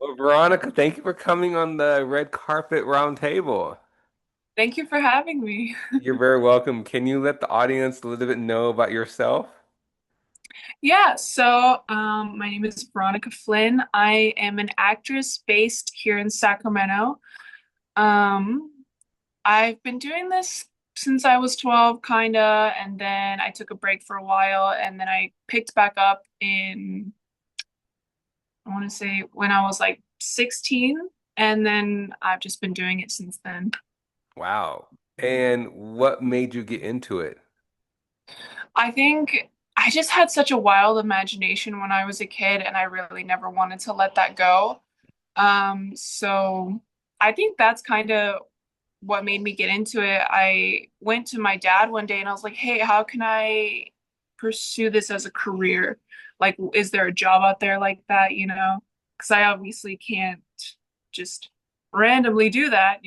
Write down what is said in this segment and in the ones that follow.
Well, Veronica, thank you for coming on the red carpet round table. Thank you for having me. You're very welcome. Can you let the audience a little bit know about yourself? My name is Veronica Flynn. I am an actress based here in Sacramento. Um, I've been doing this since I was 12, kinda, and then I took a break for a while, and then I picked back up I want to say, when I was like 16, and then I've just been doing it since then. Wow. And what made you get into it? I think I just had such a wild imagination when I was a kid, and I really never wanted to let that go. So I think that's kind of what made me get into it. I went to my dad one day and I was like, "Hey, how can I pursue this as a career? Like, is there a job out there like that, you know? Because I obviously can't just randomly do that."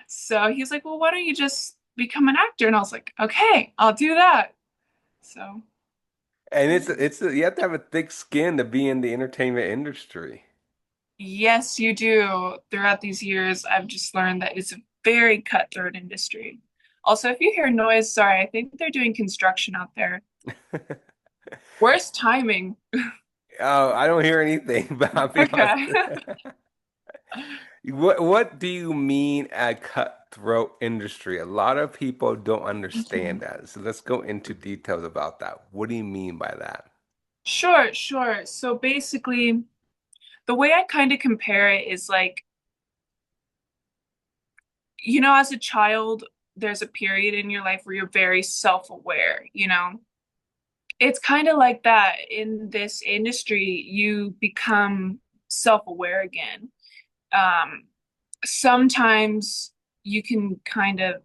So he's like, "Well, why don't you just become an actor?" And I was like, "Okay, I'll do that." So, And yeah. you have to have a thick skin to be in the entertainment industry. Yes, you do. Throughout these years, I've just learned that it's a very cutthroat industry. Also, if you hear noise, sorry, I think they're doing construction out there. Worst timing. Oh, I don't hear anything, but I'll be honest. Okay. What do you mean a cutthroat industry? A lot of people don't Mhm. understand that. So let's go into details about that. What do you mean by that? Sure, sure. So basically, the way I kind of compare it is like, as a child, there's a period in your life where you're very self-aware, you know? It's kind of like that in this industry, you become self-aware again. Um, Sometimes you can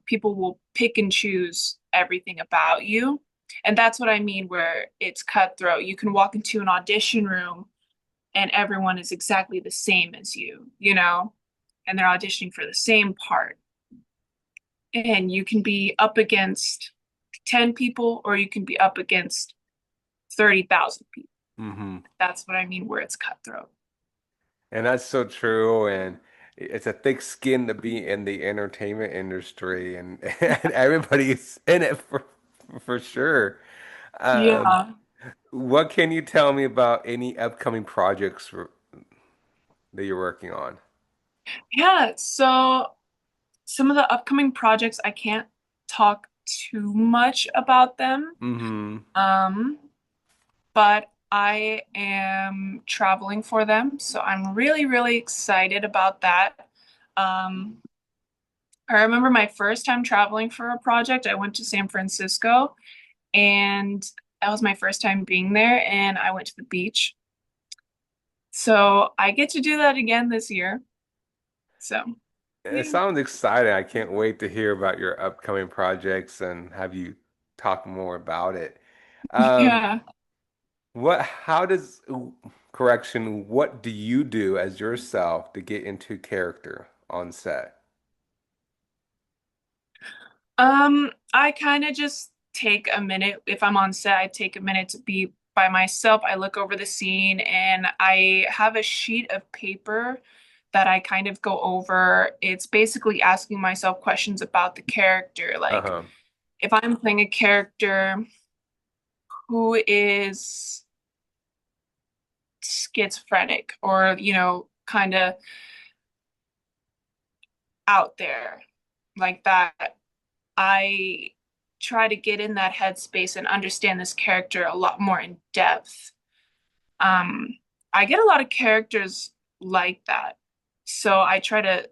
people will pick and choose everything about you. And that's what I mean where it's cutthroat. You can walk into an audition room and everyone is exactly the same as you, and they're auditioning for the same part. And you can be up against 10 people or you can be up against 30,000 people. Hmm. That's what I mean where it's cutthroat. And that's so true. And it's a thick skin to be in the entertainment industry, and, and everybody's in it for sure. Um, Yeah. what can you tell me about any upcoming projects that you're working on? Yeah. So some of the upcoming projects, I can't talk too much about them. Hmm. Um, but I am traveling for them, so I'm really, really excited about that. Um, I remember my first time traveling for a project. I went to San Francisco, and that was my first time being there, and I went to the beach. So I get to do that again this year. So, It yeah. sounds exciting. I can't wait to hear about your upcoming projects and have you talk more about it. Um, Yeah. how does, correction, what do you do as yourself to get into character on set? I kind of just take a minute. If I'm on set, I take a minute to be by myself. I look over the scene and I have a sheet of paper that I kind of go over. It's basically asking myself questions about the character. Like, Uh-huh. if I'm playing a character who is schizophrenic or, kind of out there like that, I try to get in that headspace and understand this character a lot more in depth. Um, I get a lot of characters like that. So I try to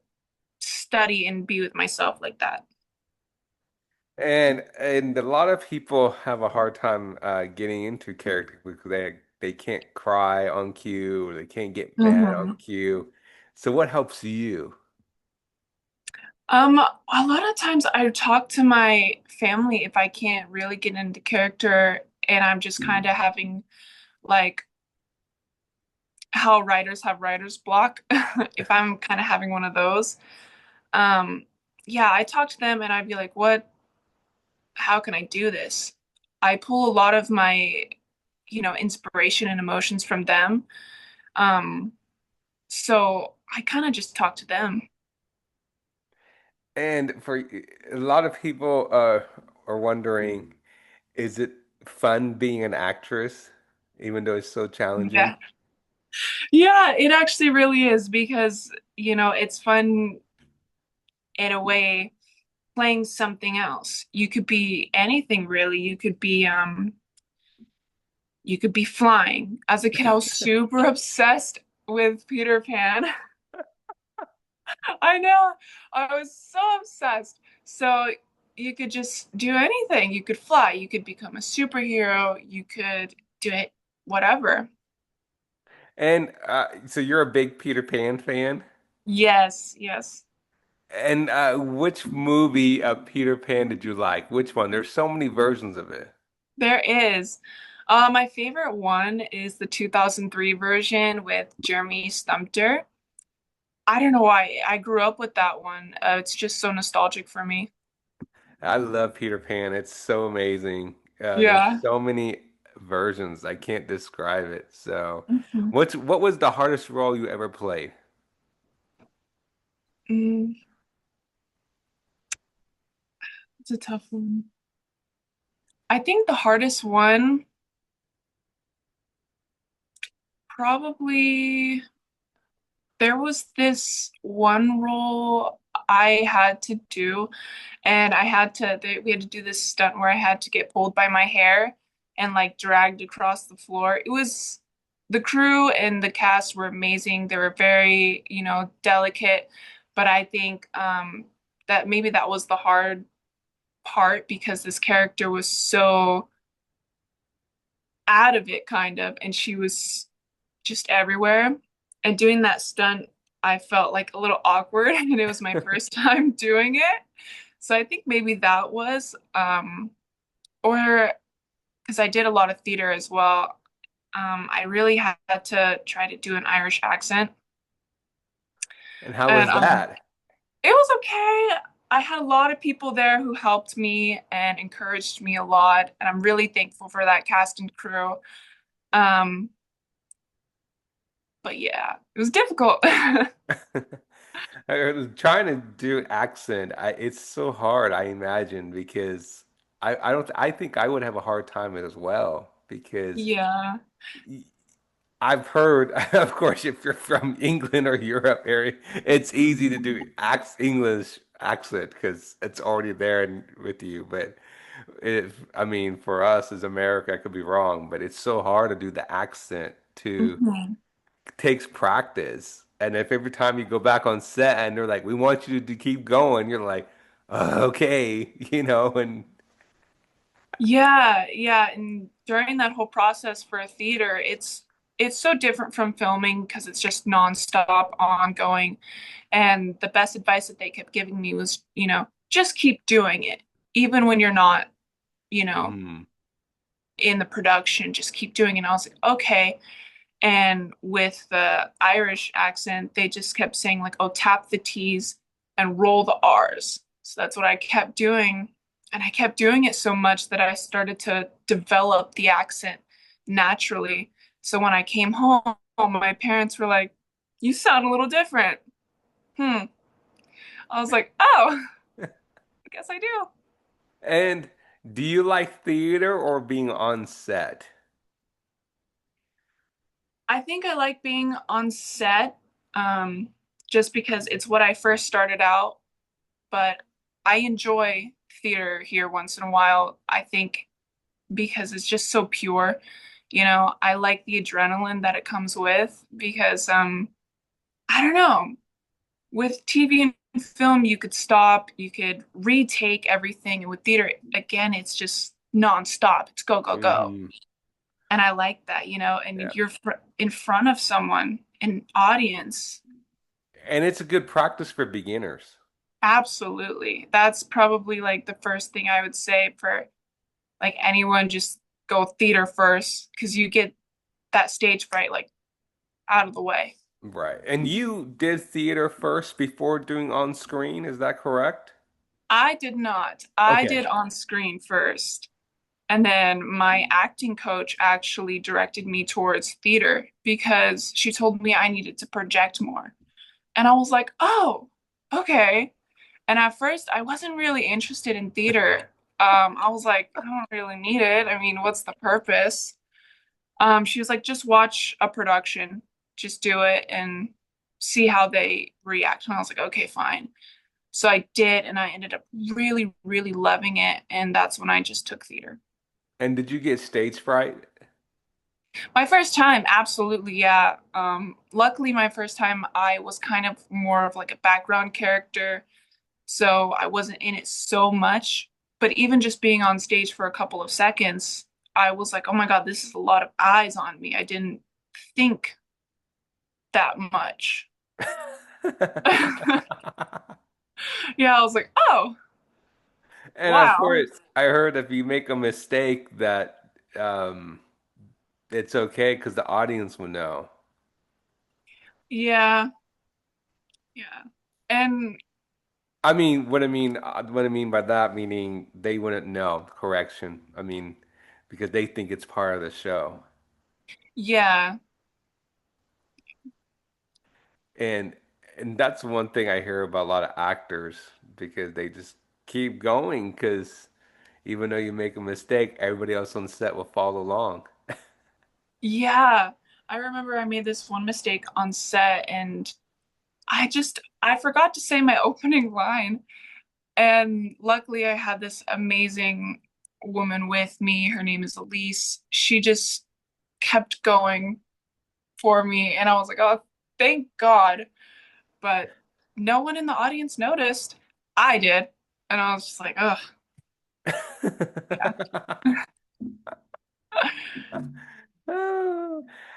study and be with myself like that. And a lot of people have a hard time getting into character because they can't cry on cue or they can't get mad on Hmm. cue. So what helps you? A lot of times I talk to my family if I can't really get into character and I'm just kind of having like how writers have writer's block. If I'm kind of having one of those, um, yeah, I talk to them and I'd be like, how can I do this? I pull a lot of my inspiration and emotions from them. Um, so I kind of just talk to them. And for a lot of people are wondering, is it fun being an actress, even though it's so challenging? Yeah. Yeah, it actually really is because, it's fun in a way playing something else. You could be anything really. You could be flying. As a kid, I was super obsessed with Peter Pan. I know. I was so obsessed. So you could just do anything. You could fly. You could become a superhero. You could do it, whatever. And so you're a big Peter Pan fan? Yes, yes. And which movie of Peter Pan did you like? Which one? There's so many versions of it. There is. My favorite one is the 2003 version with Jeremy Stumpter. I don't know why. I grew up with that one. It's just so nostalgic for me. I love Peter Pan. It's so amazing. There's Yeah. so many versions. I can't describe it. So, Mhm. what was the hardest role you ever played? Mm, it's a tough one. I think the hardest one probably there was this one role I had to do, and we had to do this stunt where I had to get pulled by my hair and like dragged across the floor. The crew and the cast were amazing. They were very, delicate, but I think that maybe that was the hard part because this character was so out of it kind of, and she was just everywhere. And doing that stunt, I felt like a little awkward, and it was my first time doing it. So I think maybe that was, or because I did a lot of theater as well. I really had to try to do an Irish accent, And how and was that? it was okay. I had a lot of people there who helped me and encouraged me a lot, and I'm really thankful for that cast and crew. Um, but yeah, it was difficult. I was trying to do accent. It's so hard, I imagine, because I don't I think I would have a hard time as well because Yeah. I've heard, of course, if you're from England or Europe area, it's easy to do English accent because it's already there and with you. But if, I mean, for us as America, I could be wrong, but it's so hard to do the accent to Mhm. takes practice. And if every time you go back on set and they're like, we want you to keep going, you're like, okay, and Yeah, yeah, and during that whole process for a theater, it's so different from filming because it's just nonstop, ongoing. And the best advice that they kept giving me was, just keep doing it, even when you're not, you know, mm, in the production, just keep doing it. And I was like, okay. And with the Irish accent, they just kept saying like, "Oh, tap the T's and roll the R's." So that's what I kept doing. And I kept doing it so much that I started to develop the accent naturally. So when I came home, my parents were like, "You sound a little different." Hmm. I was like, "Oh, I guess I do." and do you like theater or being on set? I think I like being on set, um, just because it's what I first started out, but I enjoy theater here once in a while. I think because it's just so pure. I like the adrenaline that it comes with because I don't know, with TV and film you could stop, you could retake everything, and with theater again it's just nonstop. It's go go go. Hmm. And I like that, Yeah. and you're in front of someone, an audience. And it's a good practice for beginners. Absolutely. That's probably like the first thing I would say for like anyone, just go theater first because you get that stage fright like out of the way. Right. And you did theater first before doing on screen, is that correct? I did not. I Okay. did on screen first. And then my acting coach actually directed me towards theater because she told me I needed to project more. And I was like, oh, okay. And at first, I wasn't really interested in theater. I was like, I don't really need it. I mean, what's the purpose? She was like, just watch a production, just do it and see how they react. And I was like, okay, fine. So I did, and I ended up really, really loving it. And that's when I just took theater. And did you get stage fright? My first time, absolutely, yeah. Luckily, my first time, I was kind of more of like a background character, so I wasn't in it so much. But even just being on stage for a couple of seconds, I was like, oh my God, this is a lot of eyes on me. I didn't think that much. Yeah, I was like, oh, And of wow. course, I heard if you make a mistake that um, it's okay because the audience will know. Yeah, yeah. And What I mean by that, meaning they wouldn't know. Correction. I mean, because they think it's part of the show, yeah, and and that's one thing I hear about a lot of actors because they just keep going because even though you make a mistake, everybody else on set will follow along. yeah. I remember I made this one mistake on set and I forgot to say my opening line. And luckily, I had this amazing woman with me. Her name is Elise. She just kept going for me. And I was like, oh, thank God. But no one in the audience noticed. I did. And I was just like, oh, yeah.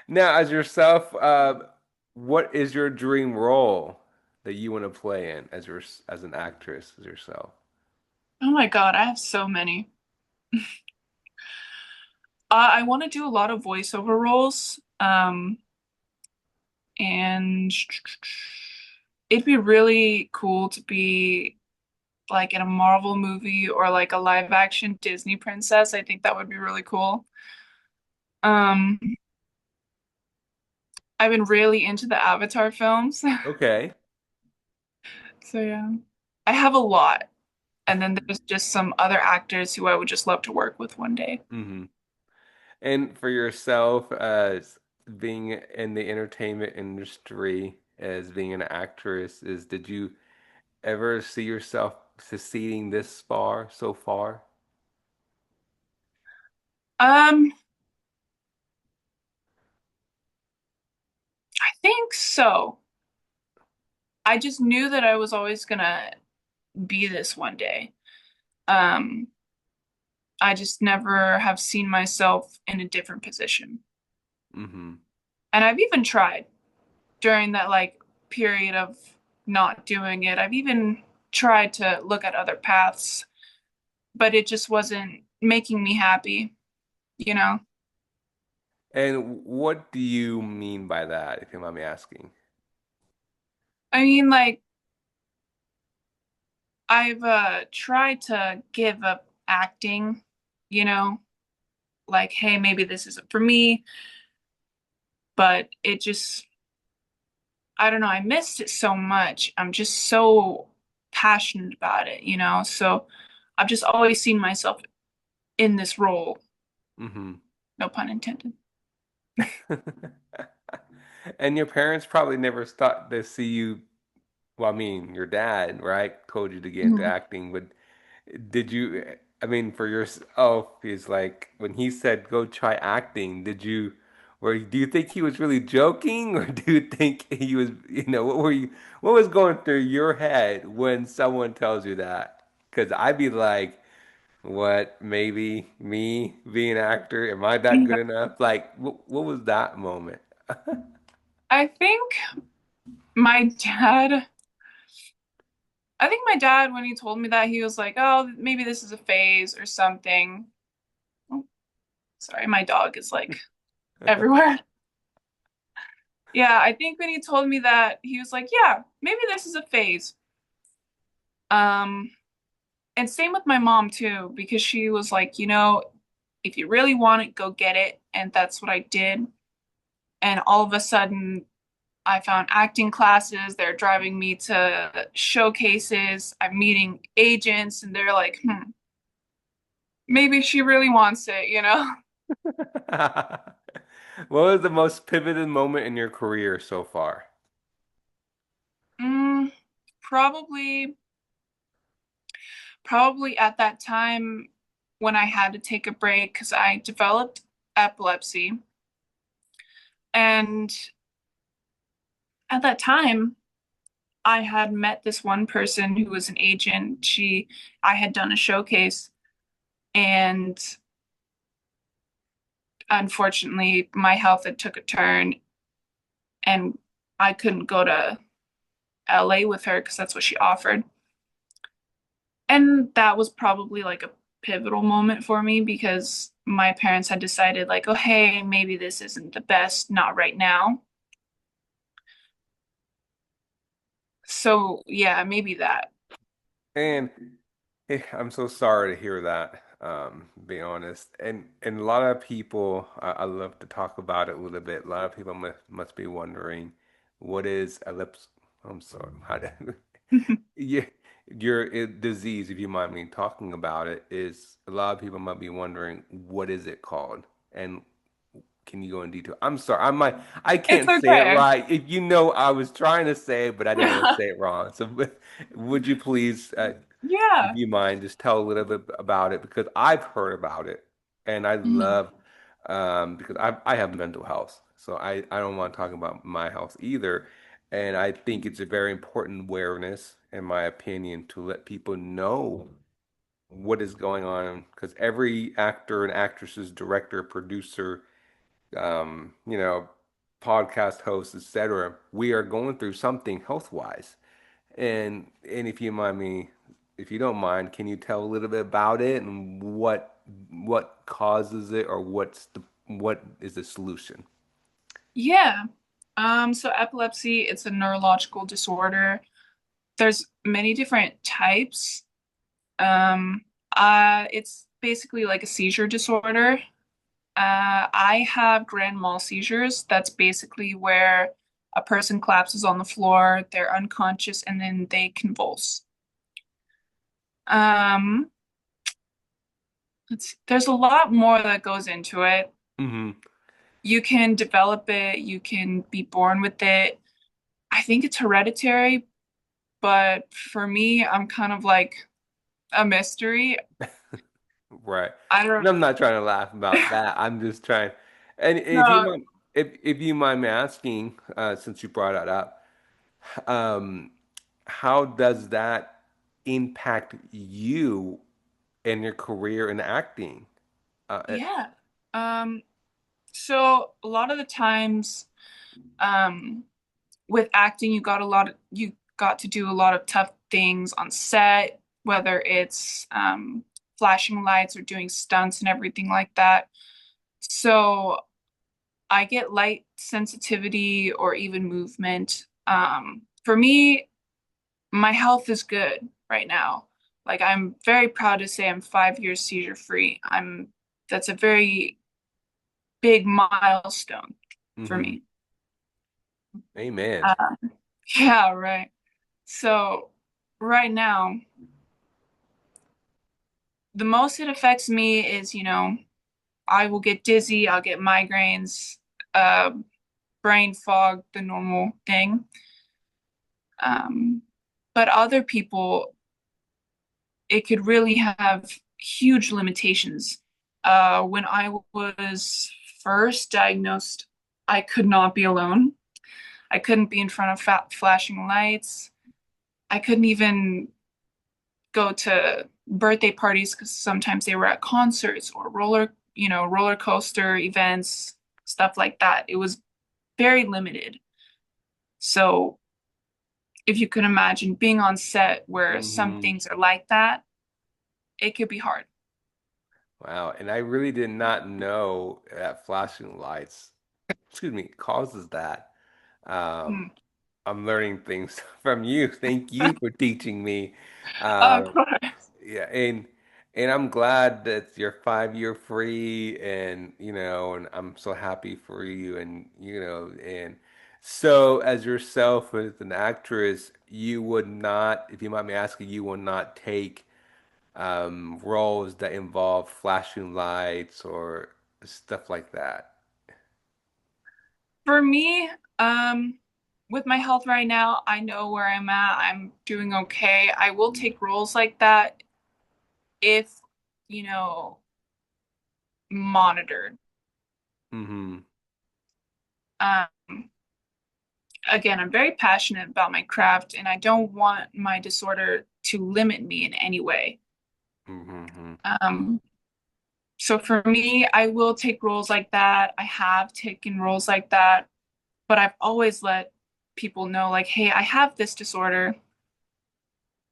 Now, as yourself, what is your dream role that you want to play in as an actress as yourself? Oh my God, I have so many. I want to do a lot of voiceover roles. And it'd be really cool to be like in a Marvel movie or like a live action Disney princess. I think that would be really cool. Um, I've been really into the Avatar films. Okay. So yeah. I have a lot. And then there's just some other actors who I would just love to work with one day. Hmm. And for yourself, as being in the entertainment industry, as being an actress, did you ever see yourself succeeding this far, so far? Um, I think so. I just knew that I was always gonna be this one day. Um, I just never have seen myself in a different position. Hmm. And I've even tried during that like period of not doing it. I've even tried to look at other paths, but it just wasn't making me happy, you know? And what do you mean by that, if you mind me asking? I mean, like, I've tried to give up acting, you know, like, hey, maybe this isn't for me, but it just, I don't know, I missed it so much. I'm just so passionate about it, you know? So I've just always seen myself in this role, Hmm. no pun intended. And your parents probably never thought to see you. Well, I mean, your dad, right, told you to get into Mhm. acting, but did you, I mean, for yourself, he's like, when he said go try acting, do you think he was really joking or do you think he was, what was going through your head when someone tells you that? Because I'd be like, what, maybe me being an actor, am I that Yeah. good enough? Like, what was that moment? I think my dad, I think my dad, when he told me that, he was like, oh, maybe this is a phase or something. Oh, sorry, my dog is like everywhere. Yeah, I think when he told me that, he was like, yeah, maybe this is a phase. Um, and same with my mom too, because she was like, you know, if you really want it, go get it. And that's what I did. And all of a sudden, I found acting classes. They're driving me to showcases. I'm meeting agents, and they're like, maybe she really wants it, you know? What was the most pivotal moment in your career so far? Mm, probably, probably at that time when I had to take a break because I developed epilepsy. And at that time, I had met this one person who was an agent. I had done a showcase, and unfortunately, my health had took a turn, and I couldn't go to LA with her because that's what she offered. And that was probably like a pivotal moment for me because my parents had decided, like, oh, hey, maybe this isn't the best, not right now. So, yeah, maybe that. And I'm so sorry to hear that, be honest. And a lot of people, I love to talk about it a little bit. A lot of people must be wondering, what is ellipse? I'm sorry, how to, yeah, your disease, if you mind me talking about it, is a lot of people might be wondering, what is it called? And can you go in detail? I'm sorry, I It's can't say it okay. right. If you know, I was trying to say it, but I didn't want to say it wrong. So, would you please? If Yeah. you mind, just tell a little bit about it because I've heard about it and I Mhm. love because I have mental health. So I don't want to talk about my health either. And I think it's a very important awareness, in my opinion, to let people know what is going on because every actor and actresses, director, producer, you know, podcast host, etc., we are going through something health wise. And if you don't mind, can you tell a little bit about it and what causes it or what is the solution? Yeah. So epilepsy, it's a neurological disorder. There's many different types. Um, it's basically like a seizure disorder. I have grand mal seizures. That's basically where a person collapses on the floor, they're unconscious, and then they convulse. Um, there's a lot more that goes into it. Hmm. You can develop it, you can be born with it. I think it's hereditary, but for me, I'm kind of like a mystery. Right. I And don't I'm not trying to laugh about that. I'm just trying. And know. if you mind me asking, since you brought it up, um, how does that impact you in your career in acting? Uh, uh, Yeah. Um, so a lot of the times, um, with acting, you got to do a lot of tough things on set, whether it's flashing lights or doing stunts and everything like that. So I get light sensitivity or even movement. For me, my health is good right now. Like I'm very proud to say I'm 5 years seizure free. That's a very big milestone for mhm. me. Amen. Uh, yeah, right. So right now, the most it affects me is, I will get dizzy, I'll get migraines, uh, brain fog, the normal thing. Um, but other people, it could really have huge limitations. When I was first diagnosed, I could not be alone. I couldn't be in front of flashing lights. I couldn't even go to birthday parties because sometimes they were at concerts or roller coaster events, stuff like that. It was very limited. So if you can imagine being on set where some Hmm. things are like that, it could be hard. Wow. And I really did not know that flashing lights, excuse me, causes that. Um, Hmm. I'm learning things from you. Thank you for teaching me. Of Um, course. yeah, And I'm glad that you're 5 year free and and I'm so happy for you and and so as yourself as an actress, you would not, if you mind me asking, you will not take roles that involve flashing lights or stuff like that. For me, with my health right now, I know where I'm at. I'm doing okay. I will take roles like that if, you know, monitored. Mm-hmm. Um, Again, I'm very passionate about my craft and I don't want my disorder to limit me in any way. Mm-hmm. Um, so for me, I will take roles like that. I have taken roles like that, but I've always let people know, like, hey, I have this disorder.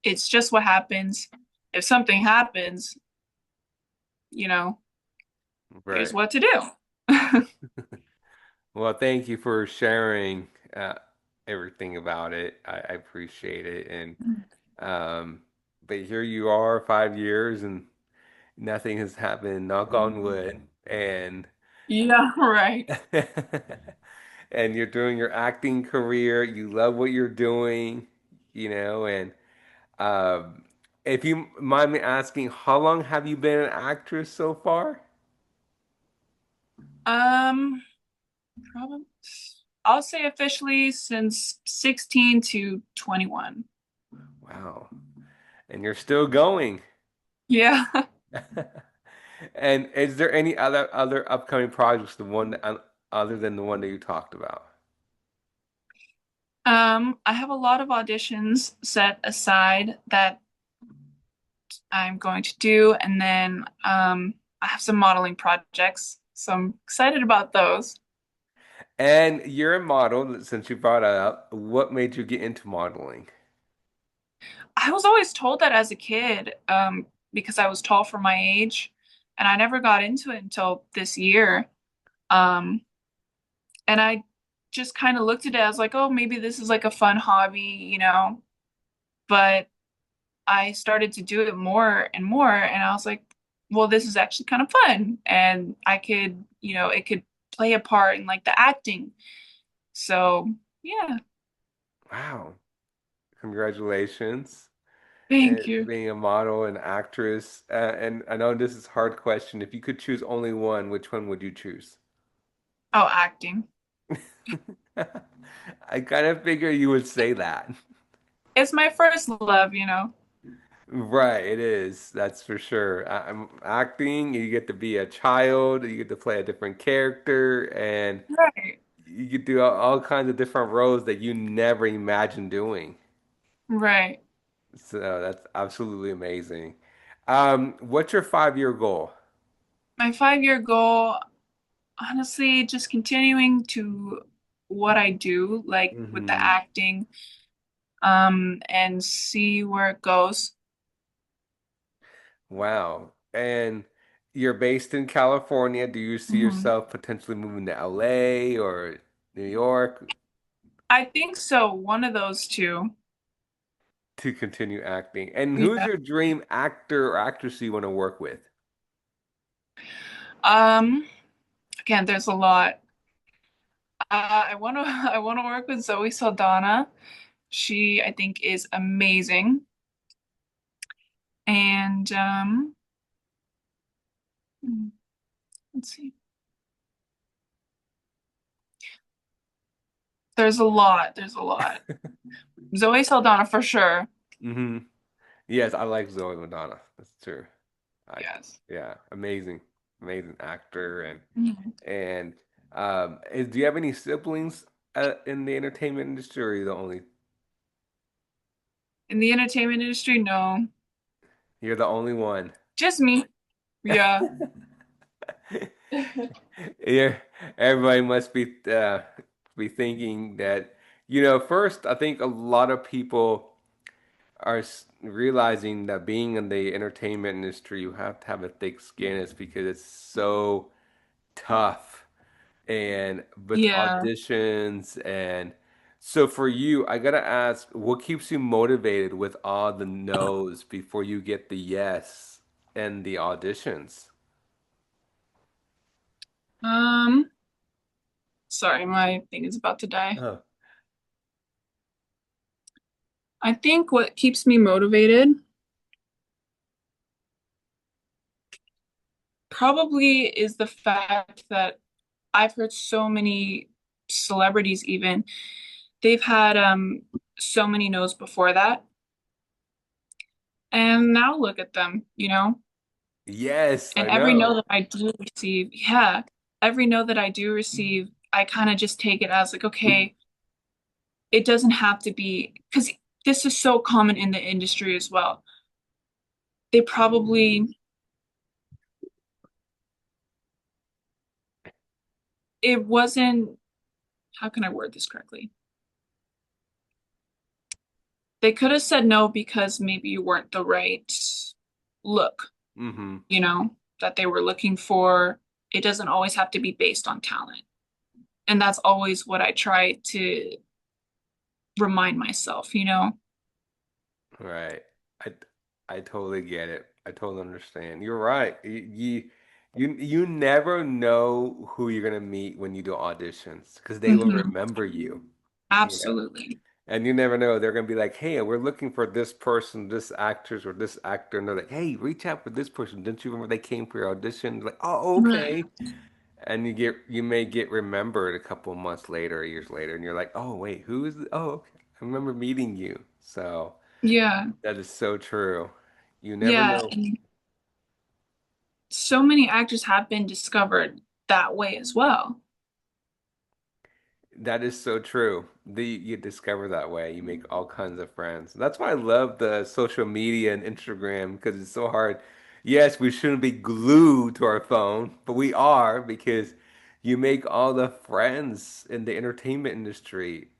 It's just what happens. If something happens, you know, here's Right. what to do. Well, thank you for sharing everything about it. I appreciate it. And but here you are, 5 years, and nothing has happened. Knock on wood. And Yeah, right. and you're doing your acting career. You love what you're doing, and um, if you mind me asking, how long have you been an actress so far? Um, Probably, I'll say officially since 16 to 21. Wow. And you're still going. Yeah. And is there any other upcoming projects, the one other than the one that you talked about? I have a lot of auditions set aside that I'm going to do, and then I have some modeling projects, so I'm excited about those. And you're a model, since you brought it up. What made you get into modeling? I was always told that as a kid, because I was tall for my age, and I never got into it until this year. Um, and I just kind of looked at it as like, oh, maybe this is like a fun hobby, But I started to do it more and more, and I was like, well, this is actually kind of fun, and I could, it could play a part in like the acting. So, yeah, Wow. Congratulations. thank you. Being a model and actress. And I know this is a hard question. If you could choose only one, which one would you choose? Oh, acting. I kind of figure you would say that. It's my first love. Right, it is. That's for sure. I'm acting, you get to be a child, you get to play a different character, and Right, you get to do all kinds of different roles that you never imagined doing. right. So that's absolutely amazing. What's your 5 year goal? My 5-year goal, honestly, just continuing to what I do, like with the Hmm. acting, and see where it goes. Wow. And you're based in California. Do you see Mhm. yourself potentially moving to LA or New York I think so, one of those two. to continue acting? And who's Yeah. your dream actor or actress you want to work with? Um, Again, there's a lot. I want to I want to work with Zoe Saldana. She, I think, is amazing. And hmm, let's see. There's a lot. There's a lot. Zoe Saldana for sure. Hmm. Yes, I like Zoe Madonna. That's true. I Yes. Yeah, amazing, amazing actor Mhm. and do you have any siblings in the entertainment industry, or are you the only? In the entertainment industry, no. You're the only one. Just me. Yeah. Yeah, everybody must be thinking that, first, I think a lot of people are realizing that being in the entertainment industry, you have to have a thick skin. It's because it's so tough and with Yeah. auditions. And so for you, I gotta ask, what keeps you motivated with all the no's before you get the yes? in the auditions? Um, Sorry, my thing is about to die. Oh. I think what keeps me motivated probably is the fact that I've heard so many celebrities even they've had so many no's before that. And now look at them, you know? Yes, And I every no know. that I do receive, yeah, every no that I do receive, I kind of just take it as like, okay, it doesn't have to be because this is so common in the industry as well. They probably, it wasn't, how can I word this correctly? They could have said no because maybe you weren't the right look, Hmm. you know, that they were looking for. It doesn't always have to be based on talent. And that's always what I try to remind myself, you know? Right. I I totally get it. I totally understand. You're right. You never know who you're gonna meet when you do auditions because they will Hmm. remember you. You know. Absolutely. And you never know. They're gonna be like, "Hey, we're looking for this person, this actress, or this actor," and they're like, "Hey, reach out for this person. Didn't you remember they came for your audition?" Like, "Oh, Right. okay." And you may get remembered a couple of months later, years later, and you're like, "Oh, wait, who is it? Oh, okay. I remember meeting you." So Yeah. that is so true. You never Yeah. know. And so many actors have been discovered that way as well. That is so true. You discover that way. You make all kinds of friends. That's why I love the social media and Instagram because it's so hard. Yes, we shouldn't be glued to our phone, but we are because you make all the friends in the entertainment industry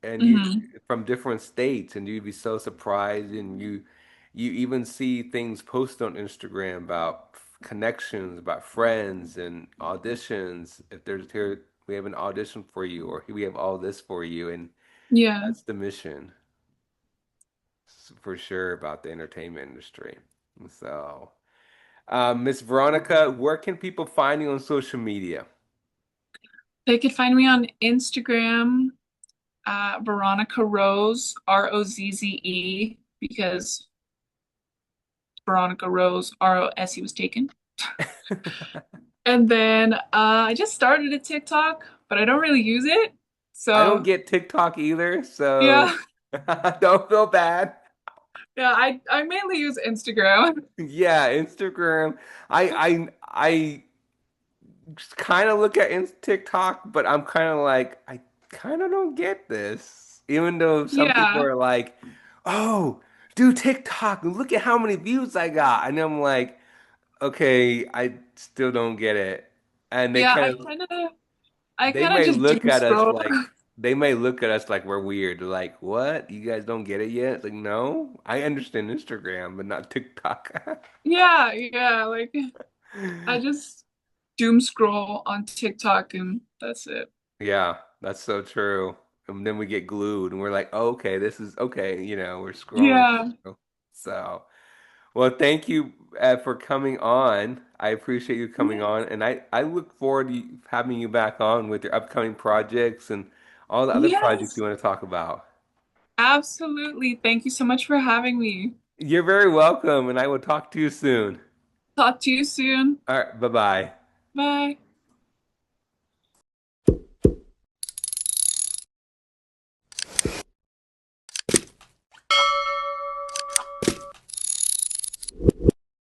and you Hmm. from different states, and you'd be so surprised, and you even see things posted on Instagram about connections, about friends and auditions. If there's here we have an audition for you, or we have all this for you, and Yeah. that's the mission for sure about the entertainment industry. So, Miss Veronica, where can people find you on social media? They could find me on Instagram, Veronica Rose, Rozze, because Veronica Rose, Rose was taken. And then I just started a TikTok, but I don't really use it. I don't So get TikTok either, so yeah, don't feel bad. yeah, I mainly use Instagram. Yeah, Instagram. I kind of look at TikTok, but I'm kind of like I kind of don't get this. Even though some people Yeah, are like, "Oh, do TikTok and look at how many views I got," and I'm like, "Okay, I still don't get it." And yeah, I they kind of may just look doom at us scroll. like they may look at us like we're weird. They're like, "What? You guys don't get it yet?" It's like, no, I understand Instagram, but not TikTok. Yeah, yeah, like I just doom scroll on TikTok and that's it. Yeah, that's so true. And then we get glued and we're like, oh, okay, this is okay. We're scrolling Yeah. through. So, well, thank you for coming on. I appreciate you coming Yeah. on. And I look forward to having you back on with your upcoming projects and all the other projects you Yes, want to talk about. absolutely. Thank you so much for having me. You're very welcome, and I will talk to you soon. Talk to you soon. All right, bye-bye. Bye.